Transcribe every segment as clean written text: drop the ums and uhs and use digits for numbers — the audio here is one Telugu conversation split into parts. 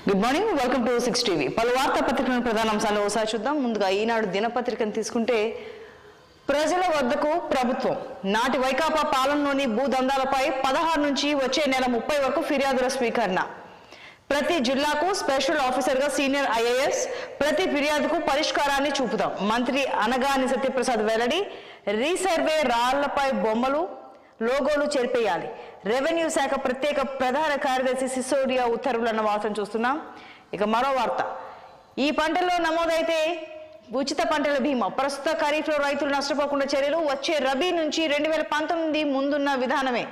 Good morning, welcome to 6 TV. పలు వార్తా పత్రికలను ప్రధాన అంశాలు ఒకసారి చూద్దాం. ముందుగా ఈనాడు దినపత్రికను తీసుకుంటే, ప్రజల వద్దకు ప్రభుత్వం నాటి వైకాపా పాలనలోని భూదందాలపై 16 నుంచి వచ్చే నెల 30 వరకు ఫిర్యాదుల స్వీకరణ. ప్రతి జిల్లాకు స్పెషల్ ఆఫీసర్గా సీనియర్ ఐఏఎస్, ప్రతి ఫిర్యాదుకు పరిష్కారాన్ని చూపుతాం. మంత్రి అనగాని సత్యప్రసాద్ వెల్లడి. రీసర్వే రాళ్లపై బొమ్మలు, లోగోలు చెరిపేయాలి. రెవెన్యూ శాఖ ప్రత్యేక ప్రధాన కార్యదర్శి సిసోడియా ఉత్తర్వులు అన్న వార్తను చూస్తున్నాం. ఇక మరో వార్త, ఈ పంటల్లో నమోదైతే ఉచిత పంటల బీమా. ప్రస్తుత ఖరీఫ్లో రైతులు నష్టపోకుండా చర్యలు. వచ్చే రబీ నుంచి 2019 ముందున్న విధానమే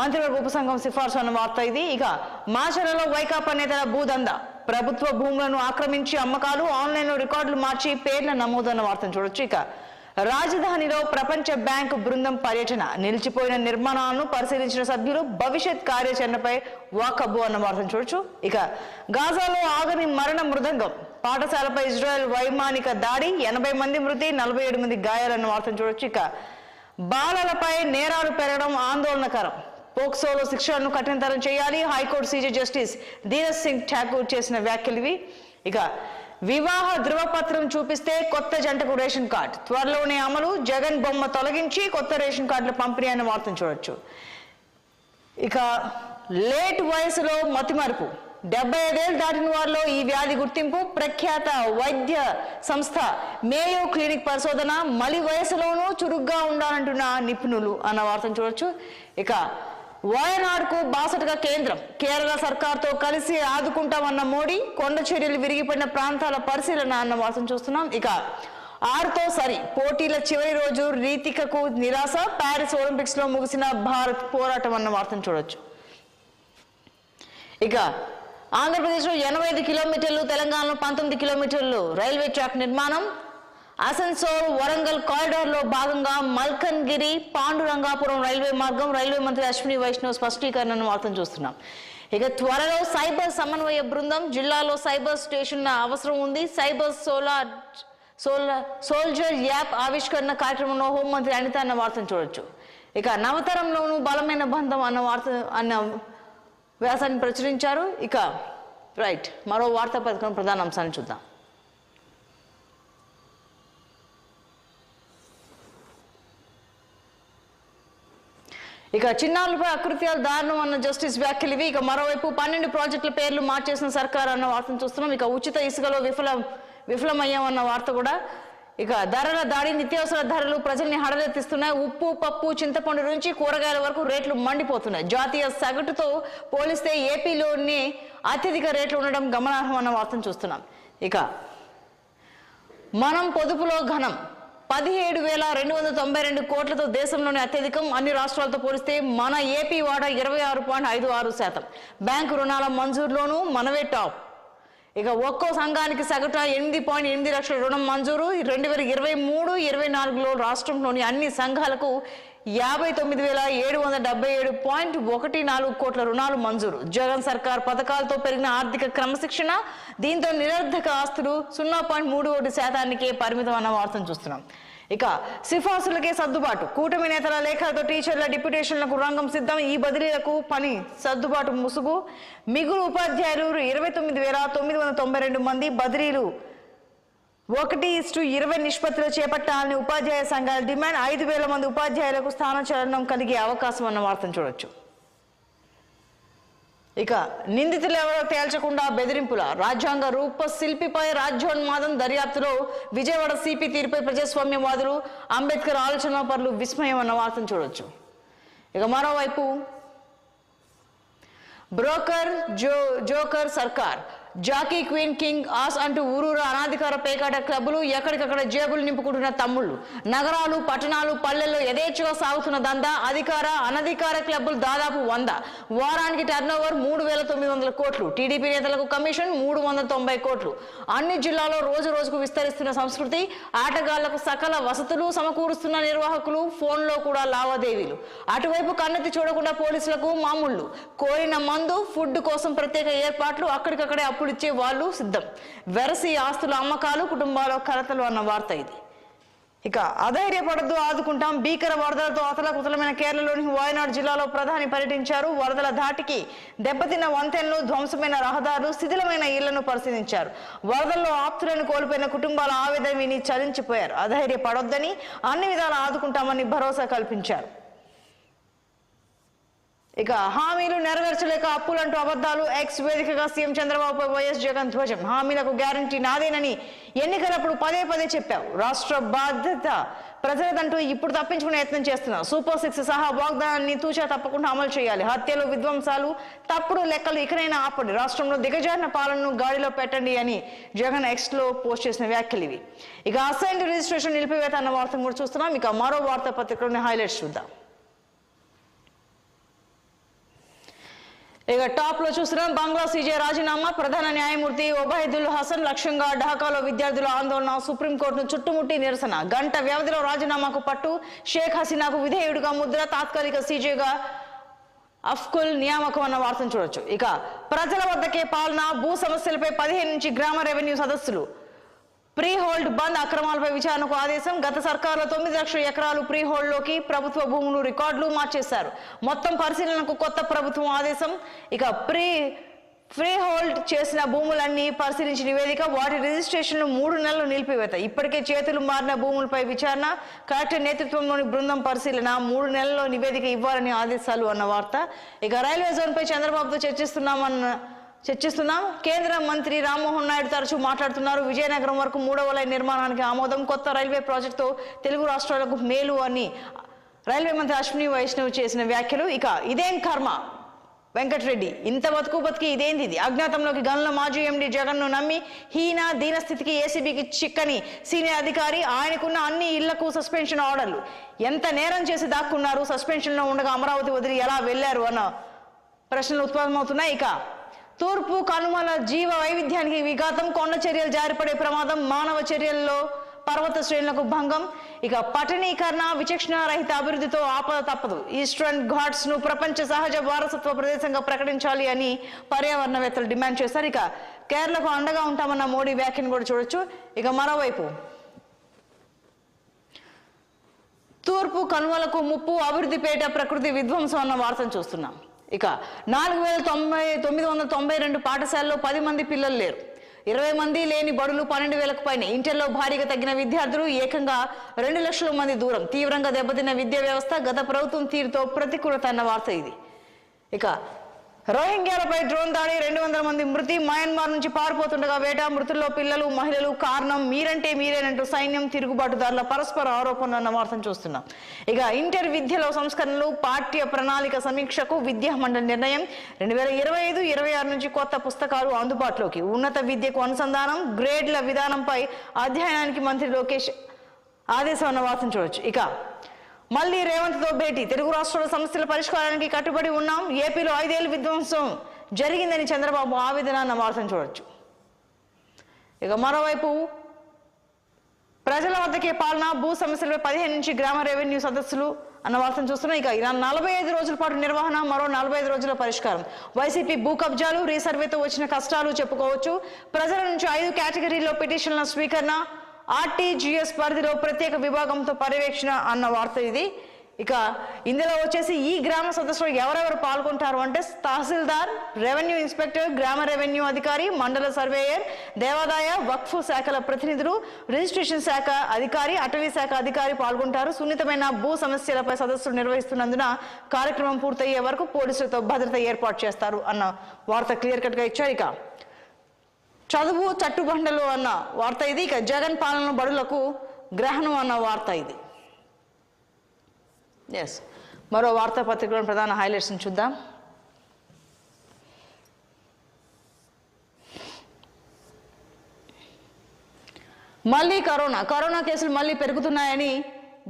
మంత్రివర్గ ఉపసంఘం సిఫార్సు అన్న వార్త ఇది. ఇక మాచర్లలో వైకాపా నేతల భూదందా. ప్రభుత్వ భూములను ఆక్రమించి అమ్మకాలు, ఆన్లైన్లో రికార్డులు మార్చి పేర్ల నమోదు అన్న వార్తను చూడొచ్చు. ఇక రాజధానిలో ప్రపంచ బ్యాంకు బృందం పర్యటన. నిలిచిపోయిన నిర్మాణాలను పరిశీలించిన సభ్యులు భవిష్యత్ కార్యాచరణపై వాకబు అన్న వార్తను చూడొచ్చు. ఇక గాజాలో ఆగని మరణ మృదంగం. పాఠశాలపై ఇజ్రాయెల్ వైమానిక దాడి. 80 మంది మృతి, 47 మంది గాయాలన్న వార్తను చూడొచ్చు. ఇక బాలలపై నేరాలు పెరగడం ఆందోళనకరం. పోక్సోలో శిక్షలను కఠినతరం చేయాలి. High court CJ justice Dhiraj Singh Thakur చేసిన వ్యాఖ్యలు ఇవి. ఇక వివాహ ధృవపత్రం చూపిస్తే కొత్త జంటకు రేషన్ కార్డు త్వరలోనే అమలు. జగన్ బొమ్మ తొలగించి కొత్త రేషన్ కార్డుల పంపిణీ అనే వార్తను చూడొచ్చు. ఇక లేట్ వయసులో మతిమరుపు. 75 ఏళ్ళు దాటిన వారిలో ఈ వ్యాధి గుర్తింపు. ప్రఖ్యాత వైద్య సంస్థ మేయో క్లినిక్ పరిశోధన. మలి వయసులోనూ చురుగ్గా ఉండాలంటున్న నిపుణులు అన్న వార్తను చూడొచ్చు. ఇక వయనాడుకు బాసటగా కేంద్రం. కేరళ సర్కార్తో కలిసి ఆదుకుంటామన్న మోడీ. కొండ చర్యలు విరిగిపడిన ప్రాంతాల పరిశీలన అన్న వార్తను చూస్తున్నాం. ఇక 6తో సరి పోటీల చివరి రోజు రీతికకు నిరాశ. ప్యారిస్ ఒలింపిక్స్ లో ముగిసిన భారత్ పోరాటం అన్న వార్తను చూడొచ్చు. ఇక ఆంధ్రప్రదేశ్లో 85 కిలోమీటర్లు, తెలంగాణలో 19 కిలోమీటర్లు రైల్వే ట్రాక్ నిర్మాణం. అసన్సోల్ వరంగల్ కారిడార్ లో భాగంగా మల్కన్గిరి పాండురంగాపురం రైల్వే మార్గం. రైల్వే మంత్రి అశ్విని వైష్ణవ్ స్పష్టీకరణను వార్తను చూస్తున్నాం. ఇక త్వరలో సైబర్ సమన్వయ బృందం. జిల్లాలో సైబర్ స్టేషన్ అవసరం ఉంది. సైబర్ సోల్జర్ యాప్ ఆవిష్కరణ కార్యక్రమంలో హోంమంత్రి అనిత అన్న వార్తను చూడొచ్చు. ఇక నవతరంలోనూ బలమైన బంధం అన్న వార్త అన్న వ్యాసాన్ని ప్రచురించారు. ఇక రైట్, మరో వార్తా పథకం ప్రధాన అంశాన్ని చూద్దాం. ఇక చిన్నారులపై అకృత్యాలు దారుణం అన్న జస్టిస్ వ్యాఖ్యలు ఇవి. ఇక మరోవైపు 12 ప్రాజెక్టుల పేర్లు మార్చేసిన సర్కార్ అన్న వార్తను చూస్తున్నాం. ఇక ఉచిత ఇసుకలో విఫలమయ్యామన్న వార్త కూడా. ఇక ధరల దాడి. నిత్యావసర ధరలు ప్రజల్ని హడలెత్తిస్తున్నాయి. ఉప్పు, పప్పు, చింతపండు నుంచి కూరగాయల వరకు రేట్లు మండిపోతున్నాయి. జాతీయ సగటుతో పోలిస్తే ఏపీలోనే అత్యధిక రేట్లు ఉండడం గమనార్హం అన్న వార్తను చూస్తున్నాం. ఇక మనం పొదుపులో ఘనం. 17,292 కోట్లతో దేశంలోనే అత్యధికం. అన్ని రాష్ట్రాలతో పోలిస్తే మన ఏపీ వాటా 26.56%. బ్యాంకు రుణాల మంజూరులోనూ మనవే టాప్. ఇక ఒక్కో సంఘానికి సగటున 8.8 లక్షల రుణం మంజూరు. 2023-24లో రాష్ట్రంలోని అన్ని సంఘాలకు 59,777.14 కోట్ల రుణాలు మంజూరు. జగన్ సర్కార్ పథకాలతో పెరిగిన ఆర్థిక క్రమశిక్షణ. దీంతో నిరర్ధక ఆస్తులు 0.31%కే పరిమితం అన్న వార్తను చూస్తున్నాం. ఇక సిఫార్సులకే సర్దుబాటు. కూటమి నేతల లేఖలతో టీచర్ల డిప్యూటేషన్లకు రంగం సిద్ధం. ఈ బదిలీలకు పని సర్దుబాటు ముసుగు. మిగులు ఉపాధ్యాయులు 29,992 మంది. బదిలీలు 1:20 నిష్పత్తిలో చేపట్టాలని ఉపాధ్యాయ సంఘాల డిమాండ్. 5,000 మంది ఉపాధ్యాయులకు స్థానచలనం కలిగే అవకాశం అన్న వార్తను చూడొచ్చు. ఇక నిందితులు ఎవరో తేల్చకుండా బెదిరింపుల. రాజ్యాంగ రూపశిల్పిపై రాజ్యోన్మాదం. దర్యాప్తులో విజయవాడ సిపి తీరుపై ప్రజాస్వామ్యవాదులు, అంబేద్కర్ ఆలోచన పరులు విస్మయం అన్న వార్తను చూడొచ్చు. ఇక మరోవైపు బ్రోకర్ జోకర్ సర్కార్. జాకీ, క్వీన్, కింగ్, ఆస్ అంటూ ఊరూరు అనాధికార పేకాట క్లబ్బులు. ఎక్కడికక్కడ జేబులు నింపుకుంటున్న తమ్ముళ్ళు. నగరాలు, పట్టణాలు, పల్లెల్లో యథేచ్ఛగా సాగుతున్న దందా. అధికార అనధికార క్లబ్బులు దాదాపు 100. వారానికి టర్నోవర్ 3,900 కోట్లు. టీడీపీ నేతలకు కమిషన్ 390 కోట్లు. అన్ని జిల్లాల్లో రోజు రోజుకు విస్తరిస్తున్న సంస్కృతి. ఆటగాళ్లకు సకల వసతులు సమకూరుస్తున్న నిర్వాహకులు. ఫోన్లో కూడా లావాదేవీలు. అటువైపు కన్నెత్తి చూడకుండా పోలీసులకు మామూళ్లు. కోరిన మందు, ఫుడ్ కోసం ప్రత్యేక ఏర్పాట్లు. అక్కడికక్కడే అప్పులు ఇచ్చే వాళ్ళు సిద్ధం. వెరసి ఆస్తుల అమ్మకాలు, కుటుంబాల కలతలు అన్న వార్త ఇది. ఇక అధైర్యపడద్దు, ఆదుకుంటాం. భీకర వరదలతో అతలకుతలమైన కేరళలోని వాయనాడ్ జిల్లాలో ప్రధాని పర్యటించారు. వరదల ధాటికి దెబ్బతిన్న వంతెనలు, ధ్వంసమైన రహదారులు, శిథిలమైన ఇళ్లను పరిశీలించారు. వరదల్లో ఆప్తులను కోల్పోయిన కుటుంబాల ఆవేదన విని చలించిపోయారు. అధైర్యపడొద్దని, అన్ని విధాలా ఆదుకుంటామని భరోసా కల్పించారు. ఇక హామీలు నెరవేర్చలేక అప్పులంటూ అబద్ధాలు. ఎక్స్ వేదికగా సీఎం చంద్రబాబుపై వైఎస్ జగన్ ధ్వజం. హామీలకు గ్యారంటీ నాదేనని ఎన్నికలప్పుడు పదే పదే చెప్పావు. రాష్ట్ర బాధ్యత ప్రజలదంటూ ఇప్పుడు తప్పించుకునే యత్నం చేస్తున్నారు. సూపర్ 6 సహా వాగ్దానాన్ని తూచా తప్పకుండా అమలు చేయాలి. హత్యలు, విధ్వంసాలు, తప్పుడు లెక్కలు ఇకనైనా ఆపండి. రాష్ట్రంలో దిగజారిన పాలనను గాడిలో పెట్టండి అని జగన్ ఎక్స్ లో పోస్ట్ చేసిన వ్యాఖ్యలు ఇవి. ఇక అసైన్డ్ రిజిస్ట్రేషన్ నిలిపివేత అన్న వార్తను కూడా చూస్తున్నాం. ఇక మరో వార్తాపత్రికలోని హైలైట్స్ చూద్దాం. ఇక టాప్ లో చూస్తున్నాం. బంగ్లా సీజే రాజీనామా. ప్రధాన న్యాయమూర్తి ఒబైదుల్ హసన్ లక్ష్యంగా ఢాకాలో విద్యార్థుల ఆందోళన. సుప్రీంకోర్టును చుట్టుముట్టి నిరసన. గంట వ్యవధిలో రాజీనామాకు పట్టు. షేక్ హసీనాకు విధేయుడిగా ముద్ర. తాత్కాలిక సీజేగా అఫ్కుల్ నియామకం అన్న వార్తను చూడొచ్చు. ఇక ప్రజల వద్దకే పాలన. భూ సమస్యలపై 15 నుంచి గ్రామ రెవెన్యూ సదస్సులు. ప్రీ హోల్డ్ బంద్ అక్రమాలపై విచారణకు ఆదేశం. గత సర్కారులో 9 లక్షల ఎకరాలు ప్రీ హోల్డ్ లోకి ప్రభుత్వ భూములు రికార్డులు మార్చేశారు. మొత్తం పరిశీలనకు కొత్త ప్రభుత్వం ఆదేశం. ఇక ఫ్రీ హోల్డ్ చేసిన భూములన్నీ పరిశీలించి నివేదిక. వాటి రిజిస్ట్రేషన్లు 3 నెలలు నిలిపివేత. ఇప్పటికే చేతులు మారిన భూములపై విచారణ. కలెక్టర్ నేతృత్వంలోని బృందం పరిశీలన. 3 నెలల్లో నివేదిక ఇవ్వాలని ఆదేశాలు అన్న వార్త. ఇక రైల్వే జోన్ పై చంద్రబాబుతో చర్చిస్తున్నాం. కేంద్ర మంత్రి రామ్మోహన్ నాయుడు తరచూ మాట్లాడుతున్నారు. విజయనగరం వరకు 3వ లైన్ నిర్మాణానికి ఆమోదం. కొత్త రైల్వే ప్రాజెక్టుతో తెలుగు రాష్ట్రాలకు మేలు అని రైల్వే మంత్రి అశ్విని వైష్ణవ్ చేసిన వ్యాఖ్యలు. ఇక ఇదేం కర్మ వెంకటరెడ్డి, ఇంత బతికి ఇదేంది? అజ్ఞాతంలోకి గనుల మాజీ ఎండీ జగన్ ను నమ్మి దీన స్థితికి ఏసీబీకి చిక్కని సీనియర్ అధికారి. ఆయనకున్న అన్ని ఇళ్లకు సస్పెన్షన్ ఆర్డర్లు. ఎంత నేరం చేసి దాక్కున్నారు? సస్పెన్షన్ లో ఉండగా అమరావతి వదిలి ఎలా వెళ్లారు అన్న ప్రశ్నలు ఉత్పన్నమవుతున్నాయి. ఇక తూర్పు కనుమల జీవ వైవిధ్యానికి విఘాతం. కొండ చర్యలు జారిపడే ప్రమాదం. మానవ చర్యల్లో పర్వత శ్రేణులకు భంగం. ఇక పట్టణీకరణ, విచక్షణ రహిత అభివృద్ధితో ఆపద తప్పదు. ఈస్టర్న్ ఘాట్స్ ను ప్రపంచ సహజ వారసత్వ ప్రదేశంగా ప్రకటించాలి అని పర్యావరణవేత్తలు డిమాండ్ చేశారు. ఇక కేరళకు అండగా ఉంటామన్న మోడీ వ్యాఖ్యను కూడా చూడొచ్చు. ఇక మరోవైపు తూర్పు కనుమలకు ముప్పు. అభివృద్ధిపేట ప్రకృతి విధ్వంసం అన్న వార్తను చూస్తున్నాం. ఇక 4,992 పాఠశాలలో 10 మంది పిల్లలు లేరు. 20 మంది లేని బడులు 12,000కు పైన. ఇంటర్లో భారీగా తగ్గిన విద్యార్థులు. ఏకంగా 2 లక్షల మంది దూరం. తీవ్రంగా దెబ్బతిన్న విద్యా వ్యవస్థ. గత ప్రభుత్వం తీరుతో ప్రతికూలత అన్న వార్త ఇది. ఇక రోహింగ్యాలపై డ్రోన్ దాడి. 200 మంది మృతి. మయన్మార్ నుంచి పారిపోతుండగా వేట. మృతుల్లో పిల్లలు, మహిళలు. కారణం మీరంటే మీరేనంటూ సైన్యం, తిరుగుబాటుదారుల పరస్పర ఆరోపణలు అన్న వార్తను చూస్తున్నాం. ఇక ఇంటర్ విద్యలో సంస్కరణలు. పాఠ్య ప్రణాళిక సమీక్షకు విద్యా మండలి నిర్ణయం. 2025-26 నుంచి కొత్త పుస్తకాలు అందుబాటులోకి. ఉన్నత విద్యకు అనుసంధానం. గ్రేడ్ల విధానంపై అధ్యయనానికి మంత్రి లోకేష్ ఆదేశం అన్న వార్తను చూడొచ్చు. ఇక మళ్ళీ రేవంత్తో భేటీ. తెలుగు రాష్ట్రాల సమస్యల పరిష్కారానికి కట్టుబడి ఉన్నాం. ఏపీలో 5 ఏళ్ల విధ్వంసం జరిగిందని చంద్రబాబు ఆవేదన అన్న వార్తను చూడొచ్చు. ఇక మరోవైపు ప్రజల వద్దకే పాలన. భూ సమస్యలపై 15 నుంచి గ్రామ రెవెన్యూ సదస్సులు అన్న వార్తను చూస్తున్నాం. ఇక 45 రోజుల పాటు నిర్వహణ. మరో 45 రోజుల పరిష్కారం. వైసీపీ భూ కబ్జాలు, రీసర్వేతో వచ్చిన కష్టాలు చెప్పుకోవచ్చు. ప్రజల నుంచి 5 కేటగిరీల్లో పిటిషన్ల స్వీకరణ. ఆర్టీజీఎస్ పరిధిలో ప్రత్యేక విభాగంతో పర్యవేక్షణ అన్న వార్త ఇది. ఇక ఇందులో వచ్చేసి ఈ గ్రామ సదస్సులో ఎవరెవరు పాల్గొంటారు అంటే తహసీల్దార్, రెవెన్యూ ఇన్స్పెక్టర్, గ్రామ రెవెన్యూ అధికారి, మండల సర్వేయర్, దేవాదాయ, వక్ఫ్ శాఖల ప్రతినిధులు, రిజిస్ట్రేషన్ శాఖ అధికారి, అటవీ శాఖ అధికారి పాల్గొంటారు. సున్నితమైన భూ సమస్యలపై సదస్సులు నిర్వహిస్తున్నందున కార్యక్రమం పూర్తయ్యే వరకు పోలీసులతో భద్రత ఏర్పాటు చేస్తారు అన్న వార్త క్లియర్ కట్ గా ఇచ్చారు. ఇక చదువు చట్టుబండలు అన్న వార్త ఇది. ఇక జగన్ పాలన బడులకు గ్రహణం అన్న వార్త ఇది. ఎస్, మరో వార్తాపత్రికలోని ప్రధాన హైలైట్స్ చూద్దాం. మళ్ళీ కరోనా కేసులు మళ్ళీ పెరుగుతున్నాయని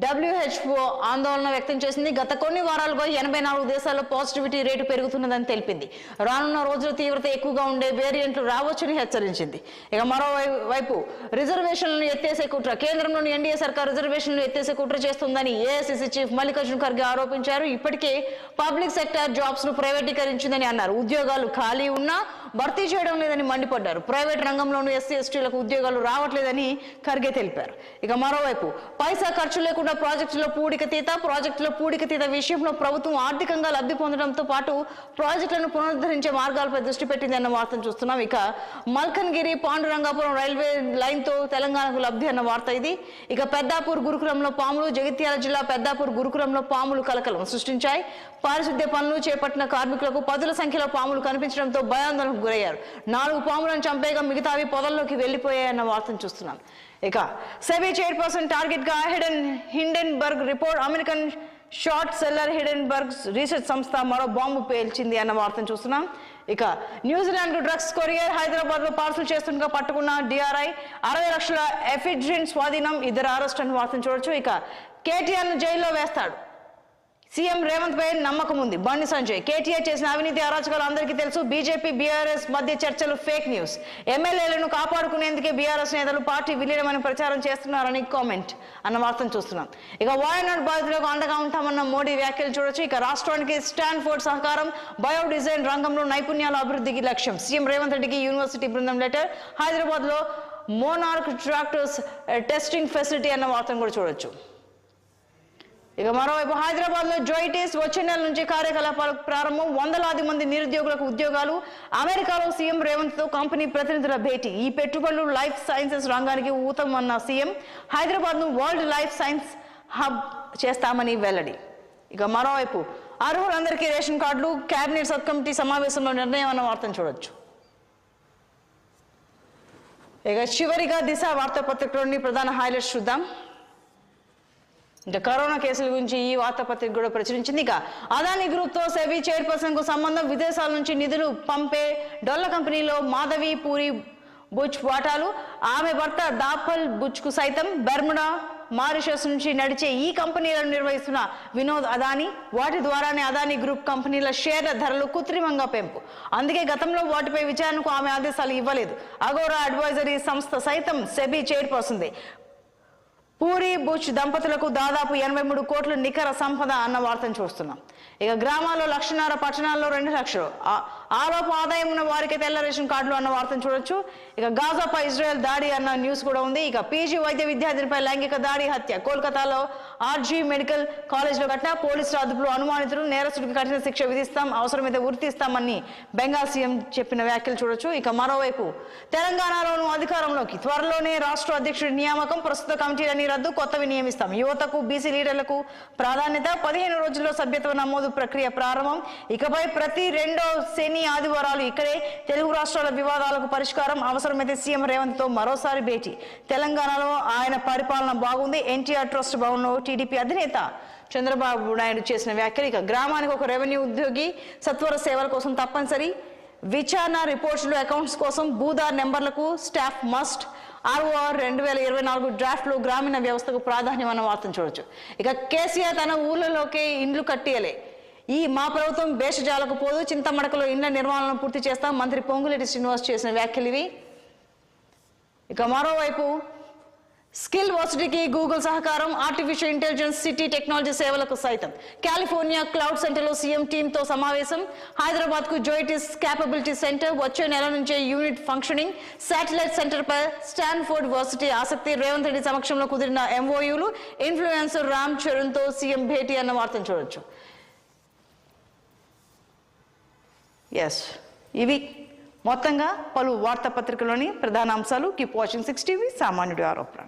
WHO ఆందోళన వ్యక్తం చేసింది. గత కొన్ని వారాలుగా 84 దేశాల్లో పాజిటివిటీ రేటు పెరుగుతున్నదని తెలిపింది. రానున్న రోజుల తీవ్రత ఎక్కువగా ఉండే వేరియంట్లు రావచ్చని హెచ్చరించింది. ఇక మరోవైపు రిజర్వేషన్లను ఎత్తేసే కుట్ర, కేంద్రంలోని ఎన్డీఏ సర్కార్ రిజర్వేషన్లు ఎత్తేసే కుట్ర చేస్తుందని ఏఐసిసి చీఫ్ మల్లికార్జున ఖర్గే ఆరోపించారు. ఇప్పటికే పబ్లిక్ సెక్టార్ జాబ్స్ ను ప్రైవేటీకరించిందని అన్నారు. ఉద్యోగాలు ఖాళీ ఉన్నా భర్తీ చేయడం లేదని మండిపడ్డారు. ప్రైవేట్ రంగంలోనూ ఎస్సీ ఎస్టీలకు ఉద్యోగాలు రావట్లేదని ఖర్గే తెలిపారు. ఇక మరోవైపు పైసా ఖర్చు లేకుండా ప్రాజెక్టులో పూడిక తీత విషయంలో ప్రభుత్వం ఆర్థికంగా లబ్ధి పొందడంతో పాటు ప్రాజెక్టులను పునరుద్ధరించే మార్గాలపై దృష్టి పెట్టింది అన్న వార్తను చూస్తున్నాం. ఇక మల్కన్గిరి పాండురంగాపురం రైల్వే లైన్ తో తెలంగాణకు లబ్ధి అన్న వార్త ఇది. ఇక పెద్దాపూర్ గురుకులంలో పాములు, జగిత్యాల జిల్లా పెద్దాపూర్ గురుకులంలో పాములు కలకలం సృష్టించాయి. పారిశుద్ధ్య పనులు చేపట్టిన కార్మికులకు పదుల సంఖ్యలో పాములు కనిపించడంతో భయాందోళనకు గురయ్యారు. 4 పాములను చంపేగా మిగతావి పొదల్లోకి వెళ్లిపోయాయన్న వార్తను చూస్తున్నాం. ఇక సెబీ చైర్పర్సన్ టార్గెట్ గా Hindenburg report, American short seller Hindenburg research సంస్థ మరో బాంబు పేల్చింది అన్న వార్తను చూస్తున్నాం. ఇక న్యూజిలాండ్ డ్రగ్స్ కొరియర్ హైదరాబాద్ లో పార్సల్ చేస్తుండగా పట్టుకున్న DRI, 60 లక్షల ఎఫిడ్రిన్ స్వాధీనం, 2 అరెస్ట్ అన్న వార్తను చూడొచ్చు. ఇక కేటీఆర్ ను జైల్లో వేస్తాడు, సీఎం రేవంత్ పై నమ్మకం ఉంది. బండి సంజయ్, కేటీఆర్ చేసిన అవినీతి అరాచకాలు అందరికీ తెలుసు. బీజేపీ బీఆర్ఎస్ మధ్య చర్చలు ఫేక్ న్యూస్. ఎమ్మెల్యేలను కాపాడుకునేందుకే బీఆర్ఎస్ నేతలు పార్టీ విలీనమని ప్రచారం చేస్తున్నారని కామెంట్ అన్న వార్తను చూస్తున్నాం. ఇక వాయనాడ్ బాధితులకు అండగా ఉంటామన్న మోడీ వ్యాఖ్యలు చూడొచ్చు. ఇక రాష్ట్రానికి స్టాన్ఫోర్డ్ సహకారం, బయో డిజైన్ రంగంలో నైపుణ్యాల అభివృద్ధికి లక్ష్యం. సీఎం రేవంత్ రెడ్డికి యూనివర్సిటీ బృందం లెటర్. హైదరాబాద్ లో మోనార్క్ ట్రాక్టర్స్ టెస్టింగ్ ఫెసిలిటీ అన్న వార్తను కూడా చూడొచ్చు. ఇక మరోవైపు హైదరాబాద్ లో జోయిటీస్ వచ్చే నెల నుంచి కార్యకలాపాలకు ప్రారంభం. 100లాది మంది నిరుద్యోగులకు ఉద్యోగాలు. అమెరికాలో సీఎం రేవంత్ తో కంపెనీ ప్రతినిధుల భేటీ. ఈ పెట్టుబడులు లైఫ్ సైన్సెస్ రంగానికి ఊతమన్న సీఎం, హైదరాబాద్ ను వరల్డ్ లైఫ్ సైన్స్ హబ్ చేస్తామని వెల్లడి. ఇక మరోవైపు అర్హులందరికీ రేషన్ కార్డులు, కేబినెట్ సబ్ కమిటీ సమావేశంలో నిర్ణయం అన్న వార్తను చూడొచ్చు. ఇక చివరిగా దిశ వార్తాపత్రికలోని ప్రధాన హైలైట్స్ చూద్దాం. ఇంకా కరోనా కేసుల గురించి ఈ వార్తాపత్రిక కూడా ప్రచురించింది. ఇక అదానీ గ్రూప్ తో సెబీ చైర్పర్సన్ కు సంబంధం. విదేశాల నుంచి నిధులు పంపే డొల్ల కంపెనీలో మాధవి పూరి బుచ్ వాటాలు. ఆమె భర్త దాపల్ బుచ్ కు సైతం బెర్ముడా, మారిషస్ నుంచి నడిచే ఈ కంపెనీలను నిర్వహిస్తున్న వినోద్ అదానీ. వాటి ద్వారానే అదానీ గ్రూప్ కంపెనీల షేర్ల ధరలు కృత్రిమంగా పెంపు. అందుకే గతంలో వాటిపై విచారణకు ఆమె ఆదేశాలు ఇవ్వలేదు. అగోరా అడ్వైజరీ సంస్థ సైతం సెబీ చైర్పర్సన్దే. పూరి బుచ్ దంపతులకు దాదాపు 83 కోట్ల నికర సంపద అన్న వార్తను చూస్తున్నాం. ఇక గ్రామాల్లో 1,50,000, పట్టణాల్లో 2 లక్షలు. ఆలోపు ఆదాయం ఉన్న వారికి తెల్ల రేషన్ కార్డులు అన్న వార్తను చూడొచ్చు. ఇక గాజాపై ఇజ్రాయెల్ దాడి అన్న న్యూస్ కూడా ఉంది. ఇక పీజీ వైద్య విద్యార్థినిపై లైంగిక దాడి, హత్య. కోల్కతాలో ఆర్జీ మెడికల్ కాలేజ్లో ఘటన. పోలీసుల అదుపులో అనుమానితులు. నేరస్తుడికి కఠిన శిక్ష విధిస్తాం, అవసరమైతే ఉరితీస్తామని బెంగాల్ సీఎం చెప్పిన వ్యాఖ్యలు చూడొచ్చు. ఇక మరోవైపు తెలంగాణలోనూ అధికారంలోకి త్వరలోనే రాష్ట్ర అధ్యక్షుడి నియామకం. ప్రస్తుత కమిటీలని రద్దు, కొత్తవి నియమిస్తాం. యువతకు, బీసీ లీడర్లకు ప్రాధాన్యత. 15 రోజుల్లో సభ్యత్వ నమోదు ప్రక్రియ ప్రారంభం. ఇకపై ప్రతి 2వ శని ఆదివారాలు ఇక్కడే. తెలుగు రాష్ట్రాల వివాదాలకు పరిష్కారం. అవసరమైతే సీఎం రేవంత్ తో మరోసారి భేటీ. తెలంగాణలో ఆయన పరిపాలన బాగుంది. ఎన్టీఆర్ ట్రస్ట్ భవన్లో టీడీపీ అధినేత చంద్రబాబు నాయుడు చేసిన వ్యాఖ్యలు. ఇక గ్రామానికి ఒక రెవెన్యూ ఉద్యోగి సత్వర సేవల కోసం తప్పనిసరి. విచారణ రిపోర్ట్స్లో అకౌంట్స్ కోసం భూదార్ నెంబర్లకు స్టాఫ్ మస్ట్. ROR 2024 డ్రాఫ్ట్ లో గ్రామీణ వ్యవస్థకు ప్రాధాన్యం అన్న వార్తను చూడొచ్చు. ఇక కేసీఆర్ తన ఊళ్ళలోకే ఇండ్లు కట్టియలే. మా ప్రభుత్వం భేషజాలకు పోదు. చింతమడకలో ఇండ్ల నిర్మాణాలను పూర్తి చేస్తాం. మంత్రి పొంగులేటి శ్రీనివాస్ చేసిన వ్యాఖ్యలు ఇవి. ఇక మరోవైపు స్కిల్ వర్సిటీకి గూగుల్ సహకారం. ఆర్టిఫిషియల్ ఇంటెలిజెన్స్ సిటీ టెక్నాలజీ సేవలకు సైతం. కాలిఫోర్నియా క్లౌడ్ సెంటర్లో సీఎం టీంతో సమావేశం. హైదరాబాద్ కు జోయిటిస్ క్యాపబిలిటీ సెంటర్. వచ్చే నెల నుంచే యూనిట్ ఫంక్షనింగ్. శాటిలైట్ సెంటర్ పై స్టాన్ఫోర్డ్ వర్సిటీ ఆసక్తి. రేవంత్ రెడ్డి సమక్షంలో కుదిరిన MOUలు. ఇన్ఫ్లుయెన్సర్ రామ్ చరణ్ తో సీఎం భేటీ అన్న వార్తను చూడొచ్చు. ఇవి మొత్తంగా పలు వార్తాపత్రికలోని ప్రధాన అంశాలు. Keep watching 6 TV. సామాన్యుడి ఆరోపణ.